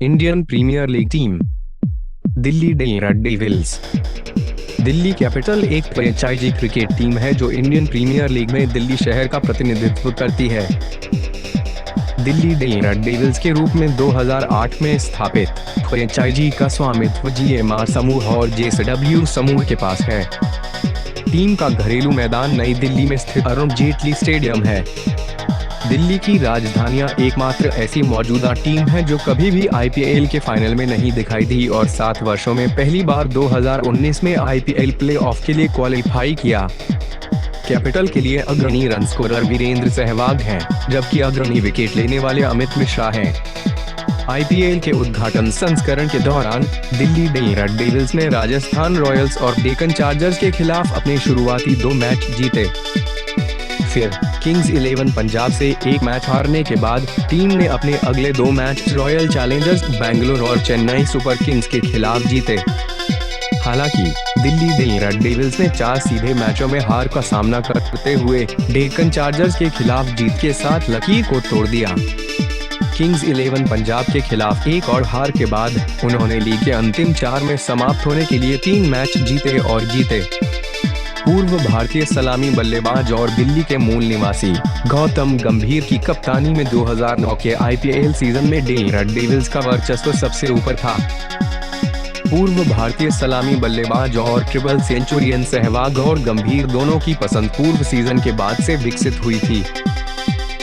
Indian Premier League team Delhi Daredevils. Delhi Capital एक franchise cricket team है जो इंडियन प्रीमियर लीग में दिल्ली शहर का प्रतिनिधित्व करती है। दिल्ली डेयरडेविल्स के रूप में 2008 में स्थापित फ्रेंचाइजी का स्वामित्व GMR समूह और JSW समूह के पास है। टीम का घरेलू मैदान नई दिल्ली में स्थित अरुण जेटली स्टेडियम है। दिल्ली की राजधानियां एकमात्र ऐसी मौजूदा टीम है जो कभी भी IPL के फाइनल में नहीं दिखाई दी और 7 वर्षों में पहली बार 2019 में IPL प्लेऑफ के लिए क्वालिफाई किया। कैपिटल के लिए अग्रणी रन स्कोरर वीरेंद्र सहवाग हैं, जबकि अग्रणी विकेट लेने वाले अमित मिश्रा हैं। IPL के उद्घाटन संस्करण के दौरान दिल्ली डेयरडेविल्स ने राजस्थान रॉयल्स और डेक्कन चार्जर्स के खिलाफ अपने शुरुआती 2 मैच जीते। फिर किंग्स 11 पंजाब से 1 मैच हारने के बाद टीम ने अपने अगले 2 मैच रॉयल चैलेंजर्स बैंगलोर और चेन्नई सुपर किंग्स के खिलाफ जीते। हालांकि दिल्ली डेयरडेविल्स ने 4 सीधे मैचों में हार का सामना करते हुए डेक्कन चार्जर्स के खिलाफ जीत के साथ लकीर को तोड़ दिया। किंग्स 11 पंजाब के खिलाफ एक और हार के बाद उन्होंने लीग के अंतिम 4 में समाप्त होने के लिए 3 मैच जीते और जीते। पूर्व भारतीय सलामी बल्लेबाज और दिल्ली के मूल निवासी गौतम गंभीर की कप्तानी में 2009 के IPL सीजन में डेयरडेविल्स का वर्चस्व सबसे ऊपर था। पूर्व भारतीय सलामी बल्लेबाज और ट्रिपल सेंचुरियन सहवाग और गंभीर दोनों की पसंद पूर्व सीजन के बाद से विकसित हुई थी।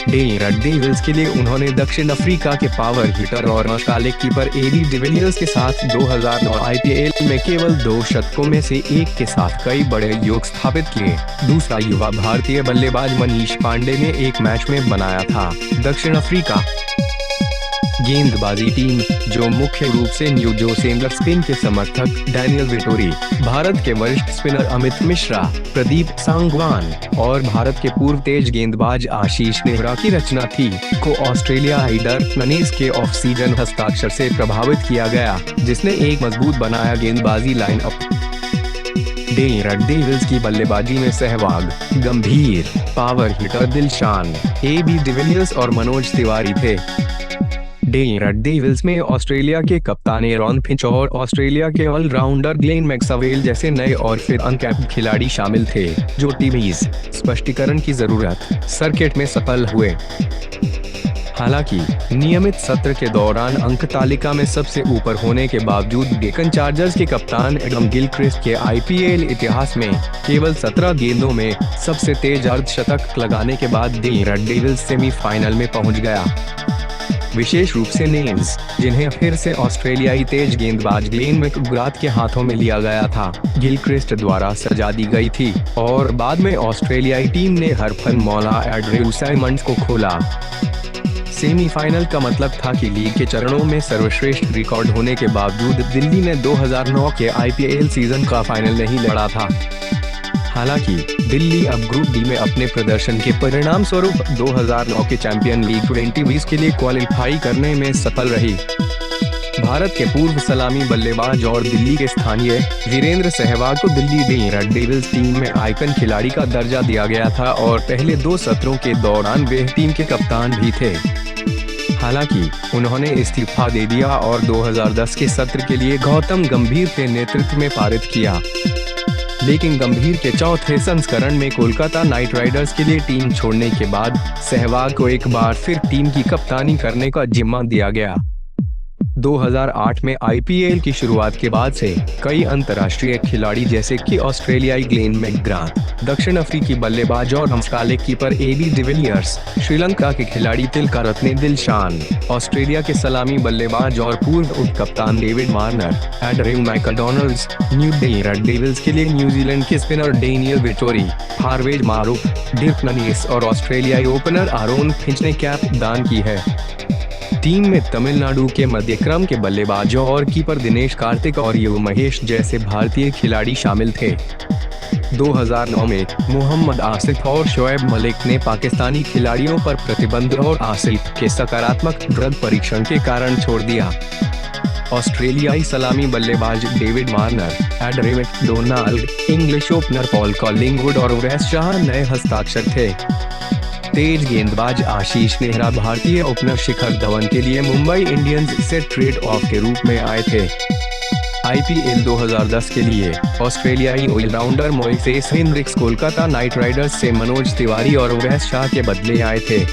डेयरडेविल्स के लिए उन्होंने दक्षिण अफ्रीका के पावर हिटर और ऑस्ट्रेलिया कीपर AB डिविलियर्स के साथ 2009 IPL में केवल 2 शतकों में से 1 के साथ कई बड़े योग स्थापित किए। दूसरा युवा भारतीय बल्लेबाज मनीष पांडे ने 1 मैच में बनाया था। दक्षिण अफ्रीका गेंदबाजी टीम, जो मुख्य रूप से न्यू जोसेंडर स्पिन के समर्थक डैनियल विटोरी, भारत के वरिष्ठ स्पिनर अमित मिश्रा, प्रदीप सांगवान और भारत के पूर्व तेज गेंदबाज आशीष नेहरा की रचना थी, को ऑस्ट्रेलिया हाइडर ननीज के ऑफ सीजन हस्ताक्षर से प्रभावित किया गया, जिसने एक मजबूत बनाया गेंदबाजी लाइनअप। डेयरडेविल्स की बल्लेबाजी में सहवाग, गंभीर, power hitter Dilshan, AB de Villiers और मनोज तिवारी थे। डेयरडेविल्स में ऑस्ट्रेलिया के कप्तान एरॉन फिंच और ऑस्ट्रेलिया के ऑलराउंडर ग्लेन मैक्सवेल जैसे नए और फिर अनकैप्ड खिलाड़ी शामिल थे, जो टीवीज स्पष्टीकरण की जरूरत सर्किट में सफल हुए। हालांकि नियमित सत्र के दौरान अंक तालिका में सबसे ऊपर होने के बावजूद डेक्कन चार्जर्स के कप्तान एडम गिलक्रिस्ट के IPL इतिहास में केवल 17 गेंदों में सबसे तेज अर्धशतक लगाने के बाद डेयरडेविल्स सेमीफाइनल में पहुंच गया। विशेष रूप से नेम्स, जिन्हें फिर से ऑस्ट्रेलियाई तेज गेंदबाज ग्लेन मैकग्राथ के हाथों में लिया गया था, गिलक्रिस्ट द्वारा सजा दी गई थी और बाद में ऑस्ट्रेलियाई टीम ने हरफनमौला एंड्रयू साइमंड्स को खोला। सेमीफाइनल का मतलब था कि लीग के चरणों में सर्वश्रेष्ठ रिकॉर्ड होने के बावजूद दिल्ली ने 2009 के IPL सीजन का फाइनल नहीं लड़ा था। हालांकि दिल्ली अब ग्रुप डी में अपने प्रदर्शन के परिणाम स्वरूप 2009 के चैंपियन लीग 2020 के लिए क्वालिफाई करने में सफल रही। भारत के पूर्व सलामी बल्लेबाज और दिल्ली के स्थानीय वीरेंद्र सहवाग को दिल्ली डेयरडेविल्स टीम में आइकन खिलाड़ी का दर्जा दिया गया था और पहले 2 सत्रों के दौरान वे टीम के कप्तान भी थे। हालांकि उन्होंने इस्तीफा दे दिया और 2010 के सत्र के लिए गौतम गंभीर के नेतृत्व में पारित किया। लेकिन गंभीर के चौथे संस्करण में कोलकाता नाइट राइडर्स के लिए टीम छोड़ने के बाद सहवाग को एक बार फिर टीम की कप्तानी करने का जिम्मा दिया गया। 2008 में IPL की शुरुआत के बाद से कई अंतर्राष्ट्रीय खिलाड़ी जैसे कि ऑस्ट्रेलियाई ग्लेन मैकग्राथ, दक्षिण अफ्रीकी बल्लेबाज और Australia keeper AB de Villiers, Sri Lanka के खिलाड़ी तिलकारत्ने दिलशान, ऑस्ट्रेलिया के सलामी बल्लेबाज और पूर्व उप कप्तान David Warner, Andrew McDonald's, new Daredevils के लिए न्यूजीलैंड के स्पिनर डेनियल विटोरी, हार्वेज मारूफ, डिर्क ननीस और ऑस्ट्रेलियाई ओपनर आरोन फिंच ने कैप दान की है। टीम में तमिलनाडु के मध्यक्रम के बल्लेबाजों और कीपर दिनेश कार्तिक और युव महेश जैसे भारतीय खिलाड़ी शामिल थे। 2009 में मोहम्मद आसिफ और शोएब मलिक ने पाकिस्तानी खिलाड़ियों पर प्रतिबंध और आसिफ के सकारात्मक ड्रग परीक्षण के कारण छोड़ दिया। ऑस्ट्रेलियाई सलामी बल्लेबाज David Warner, Andrew McDonald, English opener Paul Collingwood और वेस शाह नए हस्ताक्षर थे। तेज गेंदबाज आशीष नेहरा भारतीय ओपनर शिखर धवन के लिए मुंबई इंडियंस से ट्रेड ऑफ के रूप में आए थे। आईपीएल 2010 के लिए ऑस्ट्रेलियाई allrounder Moises Henriques Kolkata Knight Riders से मनोज तिवारी और उवैस शाह के बदले आए थे।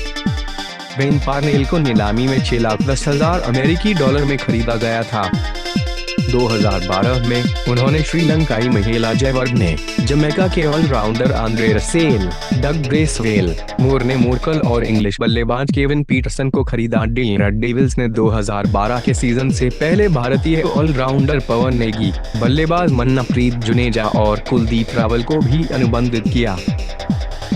बेन पार्नेल को नीलामी में 6,10,000 अमेरिकी डॉलर में खरीदा गया था। 2012 में उन्होंने श्रीलंकाई महिला जयवर्धने, जमैका के ऑलराउंडर आंद्रे रसेल, डग ब्रेसवेल, मोर्ने मोर्कल और इंग्लिश बल्लेबाज केविन पीटरसन को खरीदा। रेड डेविल्स ने 2012 के सीजन से पहले भारतीय ऑलराउंडर पवन नेगी, बल्लेबाज मन्नाप्रीत जुनेजा और कुलदीप रावल को भी अनुबंधित किया।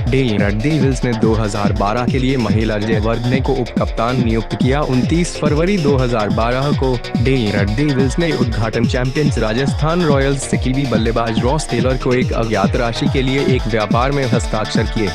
रेड डेविल्स ने 2012 के लिए महिला जयवर्धने को उप कप्तान नियुक्त किया। 29 फरवरी 2012 को रेड डेविल्स ने उद्घाटन चैंपियंस राजस्थान रॉयल्स से कीवी बल्लेबाज रॉस टेलर को एक अज्ञात राशि के लिए एक व्यापार में हस्ताक्षर किए।